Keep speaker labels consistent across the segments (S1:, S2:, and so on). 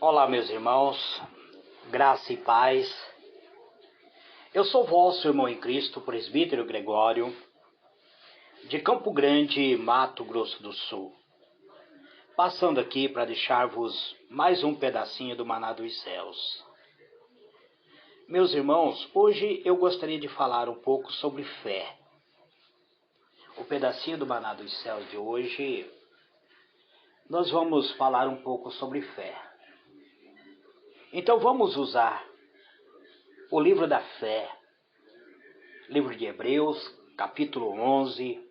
S1: Olá, meus irmãos, graça e paz. Eu sou vosso irmão em Cristo, presbítero Gregório, de Campo Grande, Mato Grosso do Sul, passando aqui para deixar-vos mais um pedacinho do maná dos céus. Meus irmãos, hoje eu gostaria de falar um pouco sobre fé. O pedacinho do maná dos céus de hoje, nós vamos falar um pouco sobre fé. Então vamos usar o livro da fé, livro de Hebreus, capítulo 11.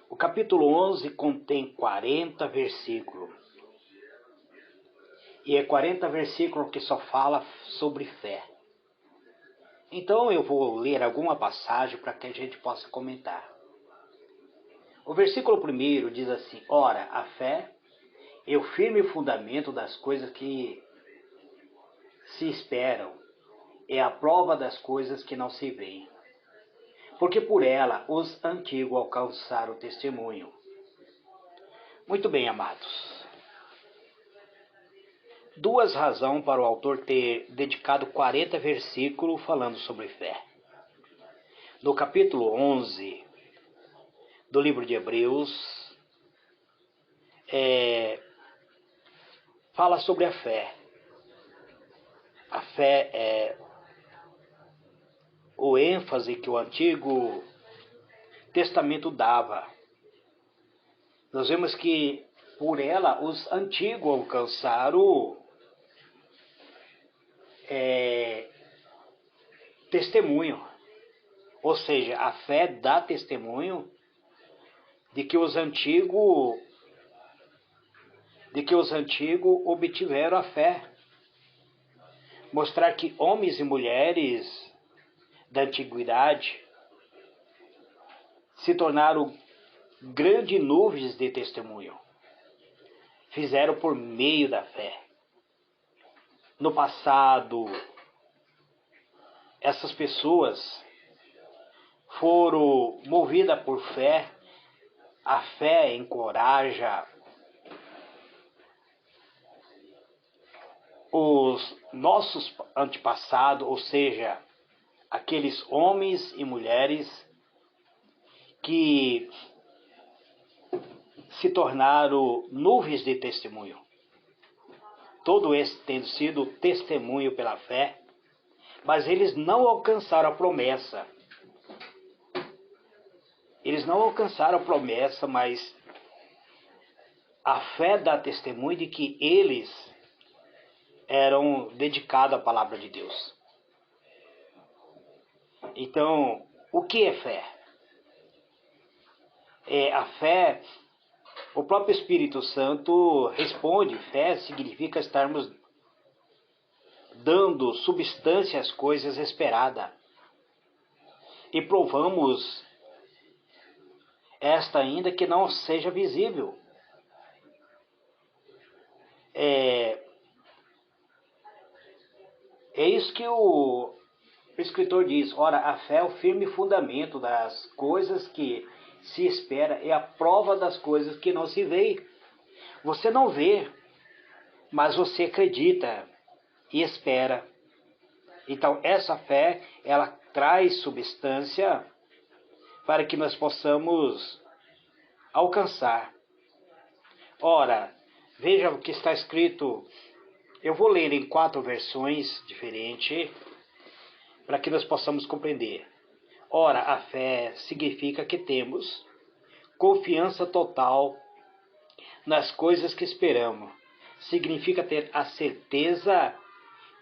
S1: O capítulo 11 contém 40 versículos. E é 40 versículos que só fala sobre fé. Então eu vou ler alguma passagem para que a gente possa comentar. O versículo 1 diz assim: Ora, a fé é o firme fundamento das coisas que se esperam, é a prova das coisas que não se veem. Porque por ela os antigos alcançaram o testemunho. Muito bem, amados. Duas razões para o autor ter dedicado 40 versículos falando sobre fé. No capítulo 11 do livro de Hebreus, fala sobre a fé. A fé é o ênfase que o Antigo Testamento dava. Nós vemos que por ela os antigos alcançaram testemunho. Ou seja, a fé dá testemunho de que os antigos obtiveram a fé. Mostrar que homens e mulheres da antiguidade se tornaram grandes nuvens de testemunho. Fizeram por meio da fé. No passado, essas pessoas foram movidas por fé. A fé encoraja os nossos antepassados, ou seja, aqueles homens e mulheres que se tornaram nuvens de testemunho. Todo esse tendo sido testemunho pela fé, mas eles não alcançaram a promessa. Eles não alcançaram a promessa, mas a fé dá testemunho de que eles eram dedicados à palavra de Deus. Então, o que é fé? A fé, o próprio Espírito Santo responde. Fé significa estarmos dando substância às coisas esperadas. E provamos esta ainda que não seja visível. É isso que o escritor diz. Ora, a fé é o firme fundamento das coisas que se espera, é a prova das coisas que não se vê. Você não vê, mas você acredita e espera. Então, essa fé, ela traz substância para que nós possamos alcançar. Ora, veja o que está escrito. Eu vou ler em 4 versões diferentes para que nós possamos compreender. Ora, a fé significa que temos confiança total nas coisas que esperamos. Significa ter a certeza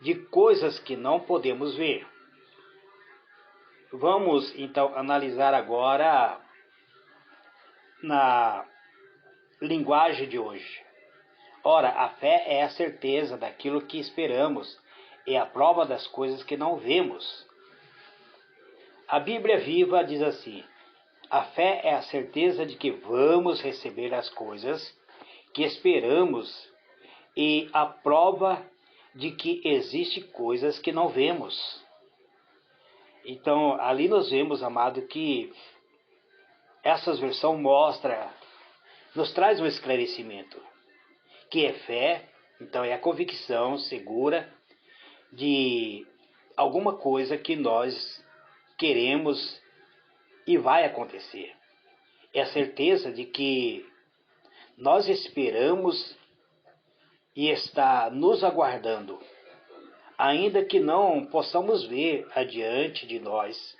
S1: de coisas que não podemos ver. Vamos então analisar agora na linguagem de hoje. Ora, a fé é a certeza daquilo que esperamos, é a prova das coisas que não vemos. A Bíblia Viva diz assim: a fé é a certeza de que vamos receber as coisas que esperamos e a prova de que existem coisas que não vemos. Então, ali nós vemos, amado, que essas versões nos traz um esclarecimento, que é fé Então é a convicção segura de alguma coisa que nós queremos e vai acontecer. É a certeza de que nós esperamos e está nos aguardando, ainda que não possamos ver adiante de nós,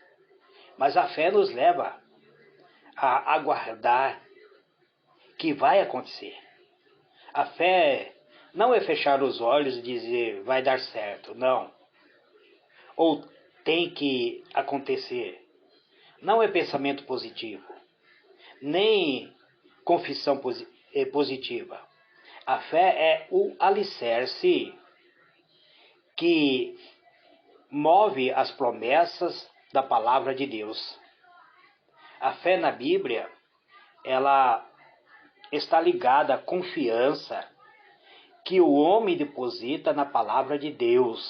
S1: mas a fé nos leva a aguardar que vai acontecer. A fé não é fechar os olhos e dizer vai dar certo, não. Ou tem que acontecer. Não é pensamento positivo, nem confissão positiva. A fé é o alicerce que move as promessas da palavra de Deus. A fé na Bíblia, ela está ligada à confiança que o homem deposita na palavra de Deus,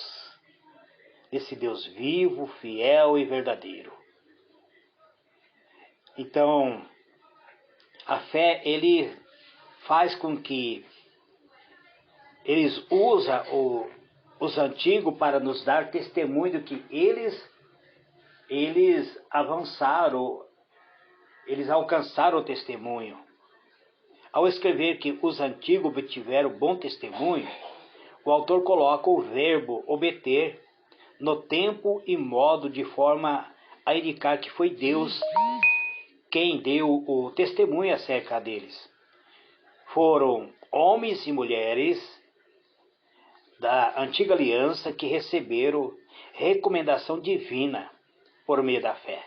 S1: esse Deus vivo, fiel e verdadeiro. Então, a fé, ele faz com que eles usam os antigos para nos dar testemunho que eles avançaram, eles alcançaram o testemunho. Ao escrever que os antigos obtiveram bom testemunho, o autor coloca o verbo obter no tempo e modo de forma a indicar que foi Deus quem deu o testemunho acerca deles. Foram homens e mulheres da antiga aliança que receberam recomendação divina por meio da fé.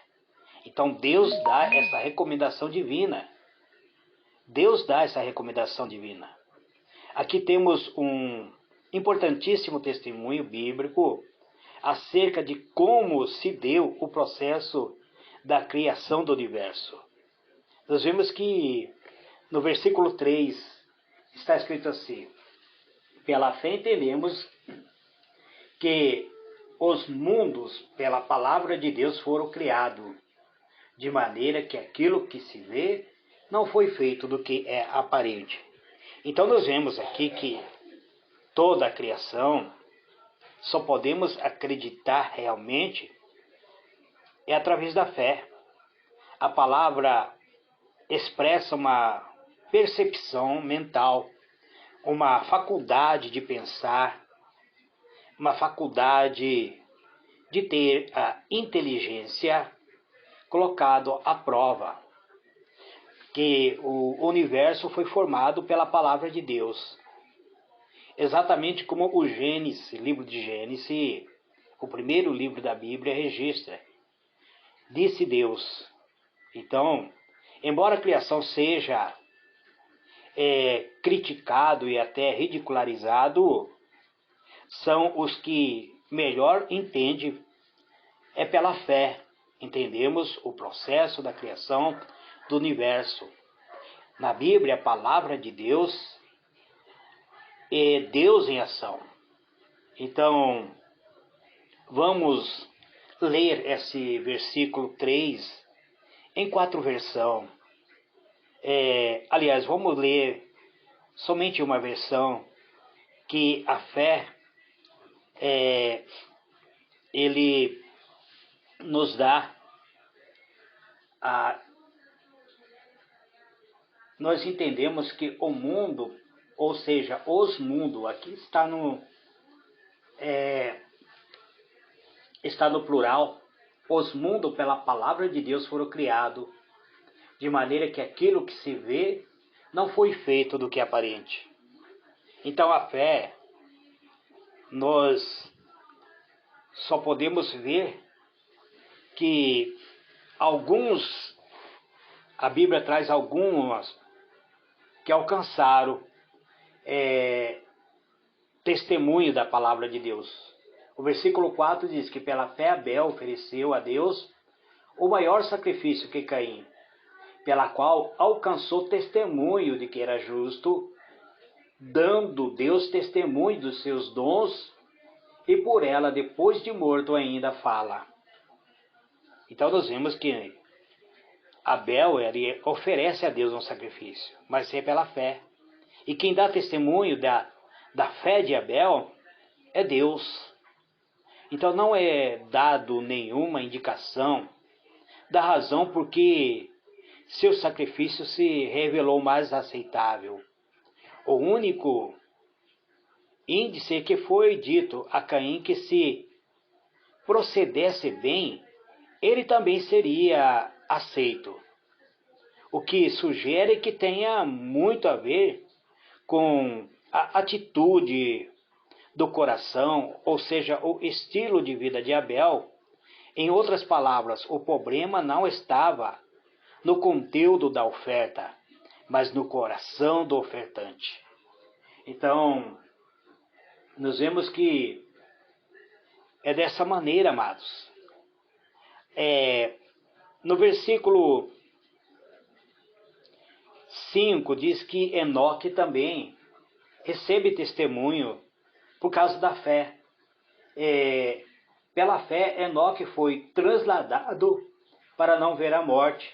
S1: Então Deus dá essa recomendação divina. Deus dá essa recomendação divina. Aqui temos um importantíssimo testemunho bíblico acerca de como se deu o processo da criação do universo. Nós vemos que no versículo 3 está escrito assim: pela fé entendemos que os mundos pela palavra de Deus foram criados, de maneira que aquilo que se vê não foi feito do que é aparente. Então nós vemos aqui que toda a criação só podemos acreditar realmente é através da fé. A palavra expressa uma percepção mental, uma faculdade de pensar, uma faculdade de ter a inteligência colocado à prova, que o universo foi formado pela palavra de Deus. Exatamente como o Gênesis, livro de Gênesis, o primeiro livro da Bíblia, registra. Disse Deus. Então, embora a criação seja criticado e até ridicularizado, são os que melhor entendem pela fé. Entendemos o processo da criação do universo. Na Bíblia, a palavra de Deus é Deus em ação. Então, vamos ler esse versículo 3 em 4 versões. Aliás, vamos ler somente uma versão, que a fé, ele nos dá nós entendemos que o mundo, ou seja, os mundos, aqui está no plural, os mundos pela palavra de Deus foram criados, de maneira que aquilo que se vê não foi feito do que é aparente. Então a fé, nós só podemos ver que a Bíblia traz algumas que alcançaram testemunho da palavra de Deus. O versículo 4 diz que pela fé Abel ofereceu a Deus o maior sacrifício que Caim, pela qual alcançou testemunho de que era justo, dando Deus testemunho dos seus dons, e por ela, depois de morto, ainda fala. Então nós vemos que Abel, ele oferece a Deus um sacrifício, mas é pela fé. E quem dá testemunho da fé de Abel é Deus. Então não é dado nenhuma indicação da razão por que seu sacrifício se revelou mais aceitável. O único índice é que foi dito a Caim que se procedesse bem, ele também seria aceito. O que sugere que tenha muito a ver com a atitude do coração, ou seja, o estilo de vida de Abel. Em outras palavras, o problema não estava no conteúdo da oferta, mas no coração do ofertante. Então, nós vemos que é dessa maneira, amados. No versículo 5 diz que Enoque também recebe testemunho por causa da fé. Pela fé, Enoque foi trasladado para não ver a morte.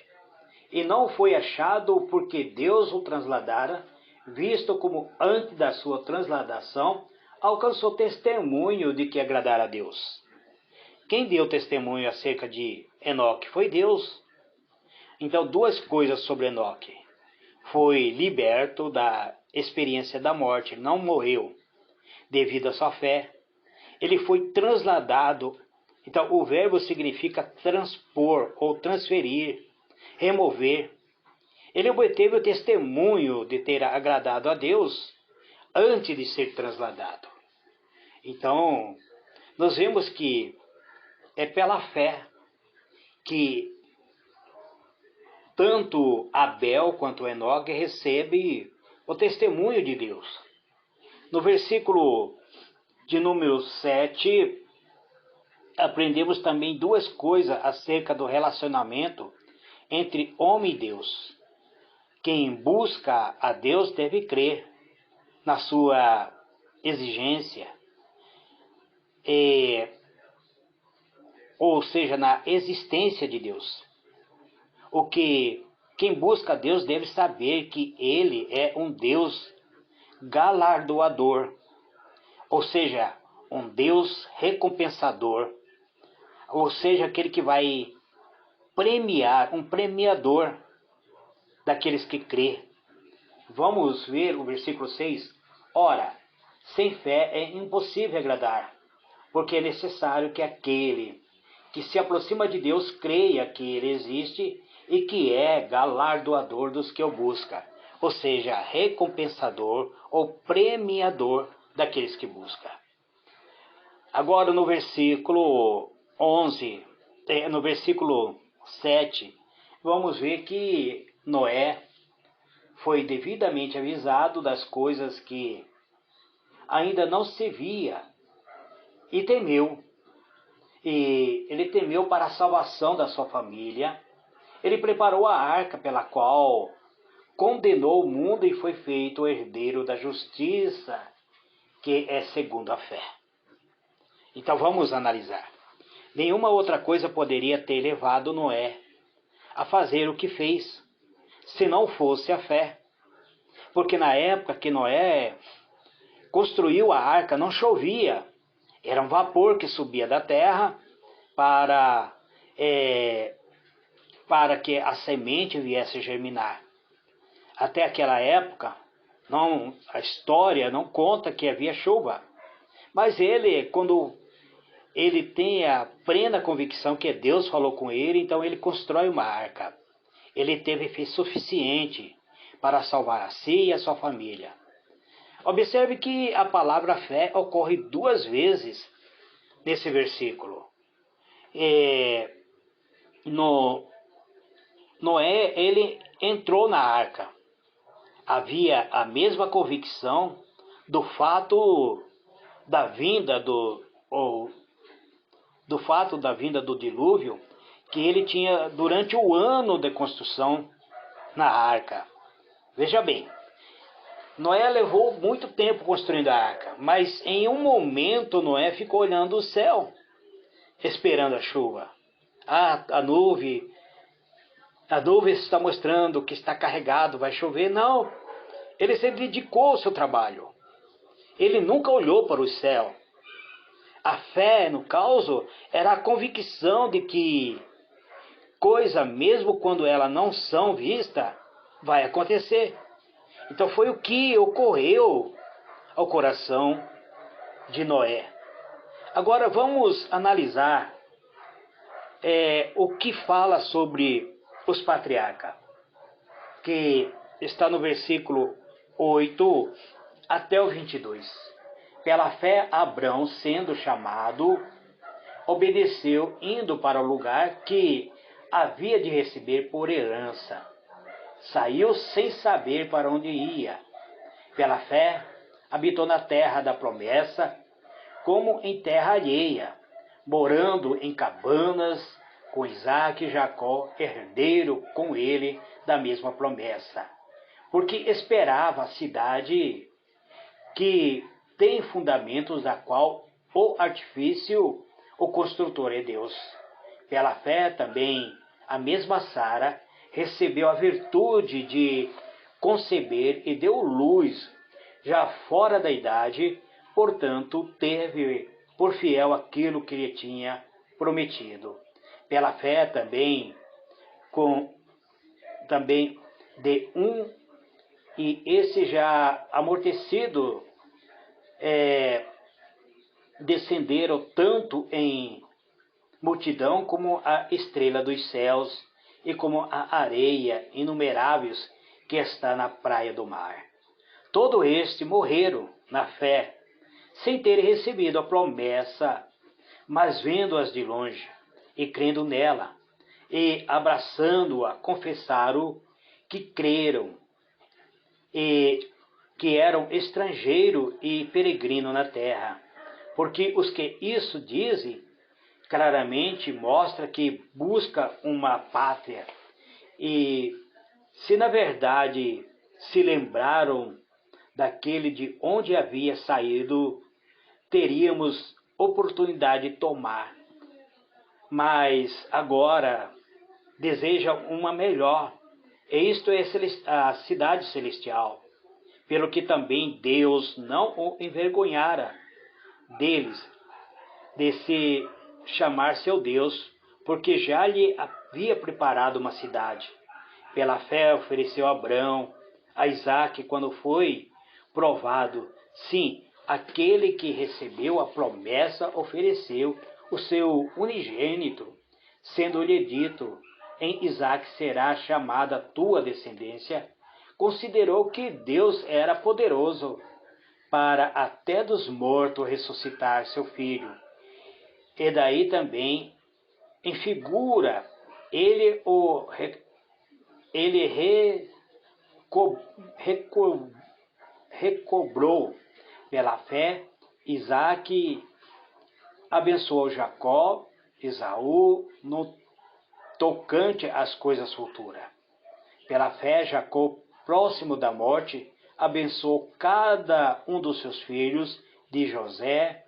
S1: E não foi achado porque Deus o trasladara, visto como antes da sua transladação alcançou testemunho de que agradara a Deus. Quem deu testemunho acerca de Enoque foi Deus. Então, duas coisas sobre Enoque. Foi liberto da experiência da morte, não morreu devido à sua fé. Ele foi trasladado. Então, o verbo significa transpor ou transferir, remover. Ele obteve o testemunho de ter agradado a Deus antes de ser trasladado. Então, nós vemos que é pela fé que tanto Abel quanto Enoque recebem o testemunho de Deus. No versículo de número 7, aprendemos também duas coisas acerca do relacionamento entre homem e Deus. Quem busca a Deus deve crer na sua exigência, ou seja, na existência de Deus. Quem busca a Deus deve saber que Ele é um Deus galardoador, ou seja, um Deus recompensador, ou seja, aquele que vai premiar, um premiador daqueles que crê. Vamos ver o versículo 6. Ora, sem fé é impossível agradar, porque é necessário que aquele que se aproxima de Deus creia que Ele existe e que é galardoador dos que o buscam, ou seja, recompensador ou premiador daqueles que buscam. Agora no versículo 11, no versículo 7, vamos ver que Noé foi devidamente avisado das coisas que ainda não se via e temeu. E ele temeu para a salvação da sua família. Ele preparou a arca pela qual condenou o mundo e foi feito o herdeiro da justiça, que é segundo a fé. Então vamos analisar. Nenhuma outra coisa poderia ter levado Noé a fazer o que fez, se não fosse a fé. Porque na época que Noé construiu a arca não chovia, era um vapor que subia da terra para que a semente viesse germinar. Até aquela época, a história não conta que havia chuva. Mas ele, quando ele tem a plena convicção que Deus falou com ele, então ele constrói uma arca. Ele teve fé suficiente para salvar a si e a sua família. Observe que a palavra fé ocorre duas vezes nesse versículo. Noé, ele entrou na arca. Havia a mesma convicção do fato da vinda do dilúvio que ele tinha durante o ano de construção na arca. Veja bem, Noé levou muito tempo construindo a arca, mas em um momento Noé ficou olhando o céu, esperando a chuva. A nuvem está mostrando que está carregado, vai chover. Não, ele se dedicou ao seu trabalho. Ele nunca olhou para o céu. A fé, no caso, era a convicção de que coisa, mesmo quando elas não são vistas, vai acontecer. Então foi o que ocorreu ao coração de Noé. Agora vamos analisar o que fala sobre os patriarcas, que está no versículo 8 até o 22. Pela fé, Abrão, sendo chamado, obedeceu, indo para o lugar que havia de receber por herança. Saiu sem saber para onde ia. Pela fé, habitou na terra da promessa, como em terra alheia, morando em cabanas, com Isaque e Jacó, herdeiro com ele da mesma promessa. Porque esperava a cidade que tem fundamentos, da qual o artifício, o construtor é Deus. Pela fé também, a mesma Sara recebeu a virtude de conceber e deu luz, já fora da idade, portanto, teve por fiel aquilo que lhe tinha prometido. Pela fé também, também de um, e esse já amortecido, descenderam tanto em multidão como a estrela dos céus e como a areia inumeráveis que está na praia do mar. Todo este morreram na fé, sem terem recebido a promessa, mas vendo-as de longe e crendo nela, e abraçando-a, confessaram que creram e que eram estrangeiro e peregrino na terra. Porque os que isso dizem, claramente mostra que busca uma pátria. E se na verdade se lembraram daquele de onde havia saído, teríamos oportunidade de tomar. Mas agora deseja uma melhor, e isto é a cidade celestial. Pelo que também Deus não o envergonhara deles, de se chamar seu Deus, porque já lhe havia preparado uma cidade. Pela fé ofereceu Abrão a Isaque quando foi provado. Sim, aquele que recebeu a promessa ofereceu o seu unigênito, sendo-lhe dito: em Isaque será chamada a tua descendência. Considerou que Deus era poderoso para até dos mortos ressuscitar seu filho. E daí também, em figura, ele recobrou pela fé. Isaque abençoou Jacó, Esaú, no tocante às coisas futuras. Pela fé, Jacó, próximo da morte, abençoou cada um dos seus filhos de José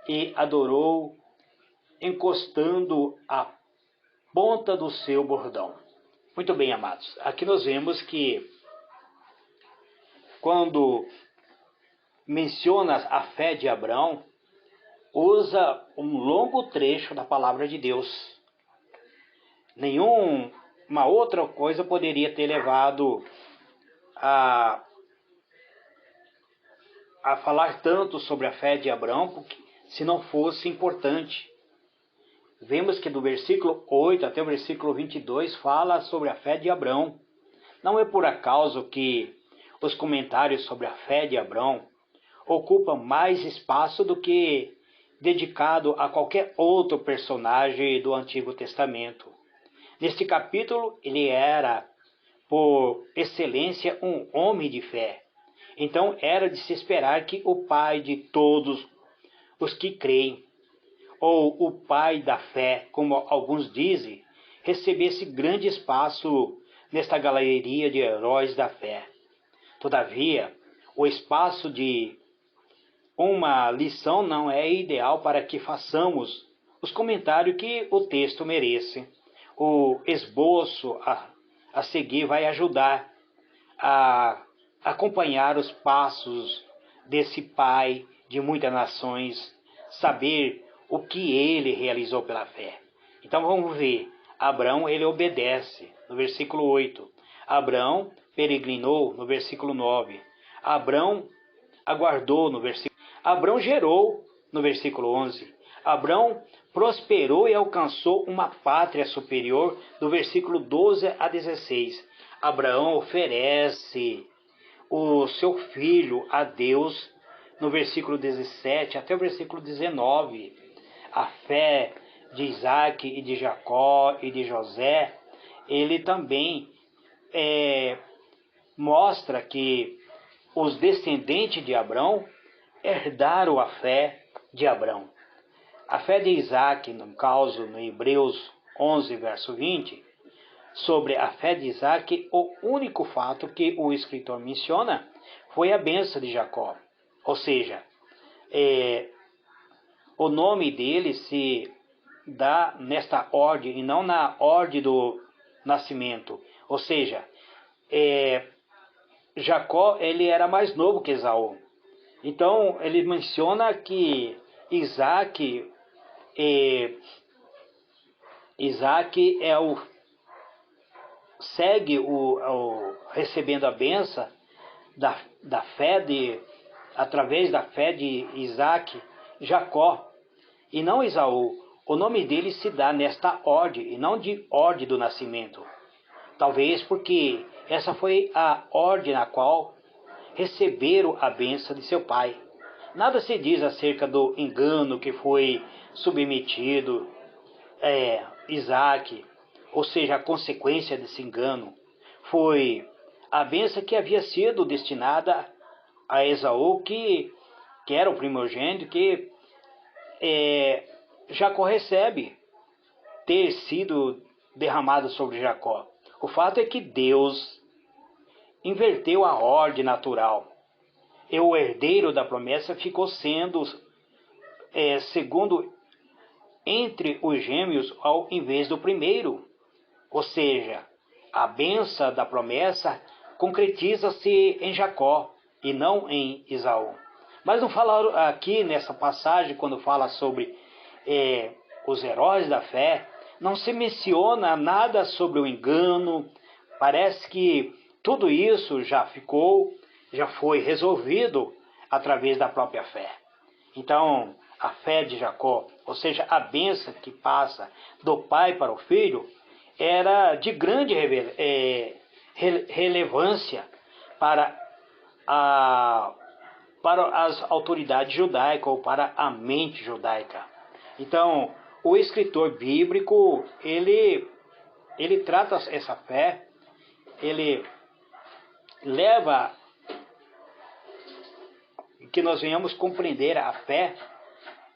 S1: e adorou, encostando a ponta do seu bordão. Muito bem, amados. Aqui nós vemos que quando menciona a fé de Abraão, usa um longo trecho da palavra de Deus. Nenhuma outra coisa poderia ter levado a falar tanto sobre a fé de Abraão, porque, se não fosse importante. Vemos que do versículo 8 até o versículo 22 fala sobre a fé de Abraão. Não é por acaso que os comentários sobre a fé de Abraão ocupam mais espaço do que dedicado a qualquer outro personagem do Antigo Testamento. Neste capítulo, ele era, por excelência, um homem de fé. Então era de se esperar que o pai de todos os que creem, ou o pai da fé, como alguns dizem, recebesse grande espaço nesta galeria de heróis da fé. Todavia, o espaço de uma lição não é ideal para que façamos os comentários que o texto merece. O esboço a seguir vai ajudar a acompanhar os passos desse pai de muitas nações, saber o que ele realizou pela fé. Então vamos ver, Abraão ele obedece, no versículo 8. Abraão peregrinou, no versículo 9. Abraão aguardou, no versículo. Abraão gerou, no versículo 11. Abraão prosperou e alcançou uma pátria superior, do versículo 12 a 16. Abraão oferece o seu filho a Deus, no versículo 17 até o versículo 19. A fé de Isaac e de Jacó e de José, ele também mostra que os descendentes de Abraão herdaram a fé de Abraão. A fé de Isaac, no caso, no Hebreus 11, verso 20, sobre a fé de Isaac, o único fato que o escritor menciona foi a bênção de Jacó. Ou seja, o nome dele se dá nesta ordem e não na ordem do nascimento. Ou seja, Jacó ele era mais novo que Esaú. Então ele menciona que Isaac segue recebendo a benção da fé através da fé de Isaac, Jacó, e não Esaú. O nome dele se dá nesta ordem, e não de ordem do nascimento. Talvez porque essa foi a ordem na qual receberam a bênção de seu pai. Nada se diz acerca do engano que foi submetido Isaac, ou seja, a consequência desse engano foi a bênção que havia sido destinada a Esaú, que era o primogênito, que Jacó recebe ter sido derramado sobre Jacó. O fato é que Deus inverteu a ordem natural. E o herdeiro da promessa ficou sendo segundo entre os gêmeos ao invés do primeiro. Ou seja, a bênção da promessa concretiza-se em Jacó e não em Esaú. Mas não fala aqui nessa passagem, quando fala sobre os heróis da fé, não se menciona nada sobre o engano. Parece que tudo isso já foi resolvido através da própria fé. Então, a fé de Jacó, ou seja, a bênção que passa do pai para o filho, era de grande relevância para as autoridades judaicas ou para a mente judaica. Então, o escritor bíblico, ele trata essa fé, ele leva que nós venhamos compreender a fé,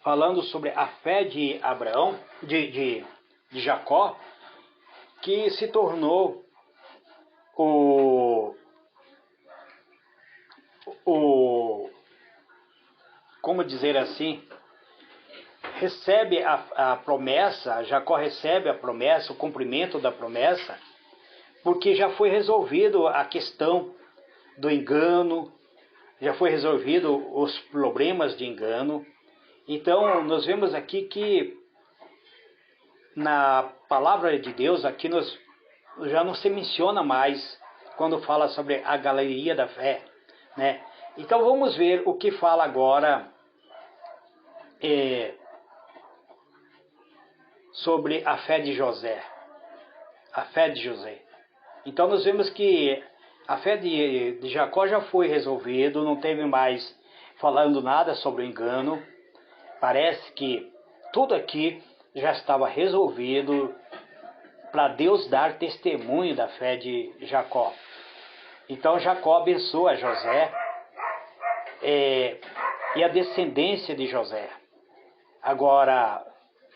S1: falando sobre a fé de Abraão, de Jacó, que se tornou como dizer assim, recebe a promessa, Jacó recebe a promessa, o cumprimento da promessa, porque já foi resolvido a questão do engano, já foi resolvido os problemas de engano. Então, nós vemos aqui que na palavra de Deus, aqui já não se menciona mais quando fala sobre a galeria da fé, né? Então, vamos ver o que fala agora sobre a fé de José. A fé de José. Então, nós vemos que a fé de Jacó já foi resolvido, não teve mais falando nada sobre o engano. Parece que tudo aqui já estava resolvido para Deus dar testemunho da fé de Jacó. Então Jacó abençoa José e a descendência de José. Agora,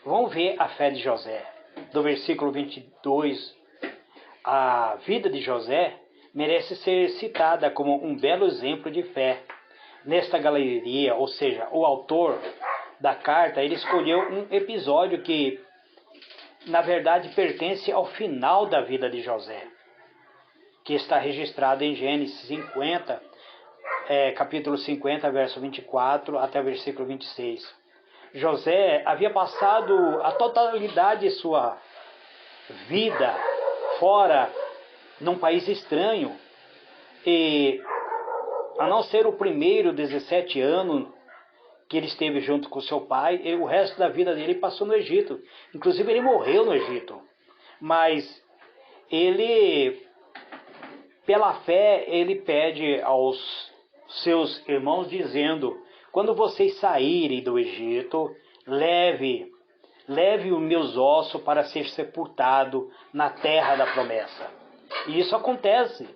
S1: vamos ver a fé de José. Do versículo 22, a vida de José merece ser citada como um belo exemplo de fé. Nesta galeria, ou seja, o autor da carta, ele escolheu um episódio que, na verdade, pertence ao final da vida de José, que está registrado em Gênesis 50, capítulo 50, verso 24 até o versículo 26. José havia passado a totalidade de sua vida fora, num país estranho, e a não ser o primeiro 17 anos que ele esteve junto com seu pai, o resto da vida dele passou no Egito. Inclusive ele morreu no Egito. Mas ele, pela fé, ele pede aos seus irmãos dizendo: quando vocês saírem do Egito, leve os meus ossos para ser sepultado na terra da promessa. E isso acontece.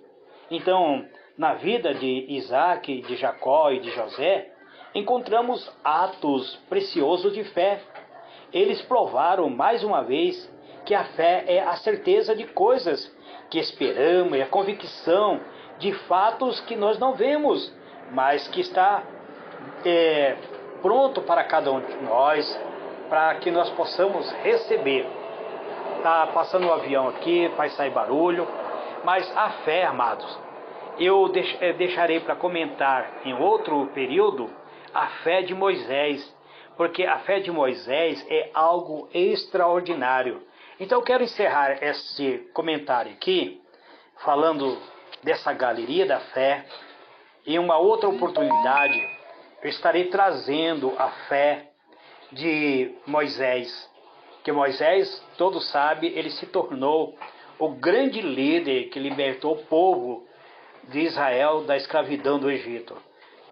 S1: Então, na vida de Isaac, de Jacó e de José, encontramos atos preciosos de fé. Eles provaram mais uma vez que a fé é a certeza de coisas que esperamos, é a convicção de fatos que nós não vemos, mas que está pronto para cada um de nós, para que nós possamos receber. Está passando um avião aqui, faz sair barulho, mas a fé, amados, eu deixarei para comentar em outro período a fé de Moisés, porque a fé de Moisés é algo extraordinário. Então eu quero encerrar esse comentário aqui, falando dessa galeria da fé. Em uma outra oportunidade, eu estarei trazendo a fé de Moisés, que Moisés, todos sabem, ele se tornou o grande líder que libertou o povo de Israel da escravidão do Egito.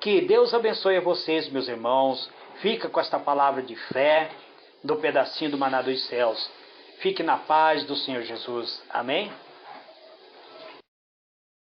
S1: Que Deus abençoe a vocês, meus irmãos. Fica com esta palavra de fé do pedacinho do maná dos céus. Fique na paz do Senhor Jesus. Amém?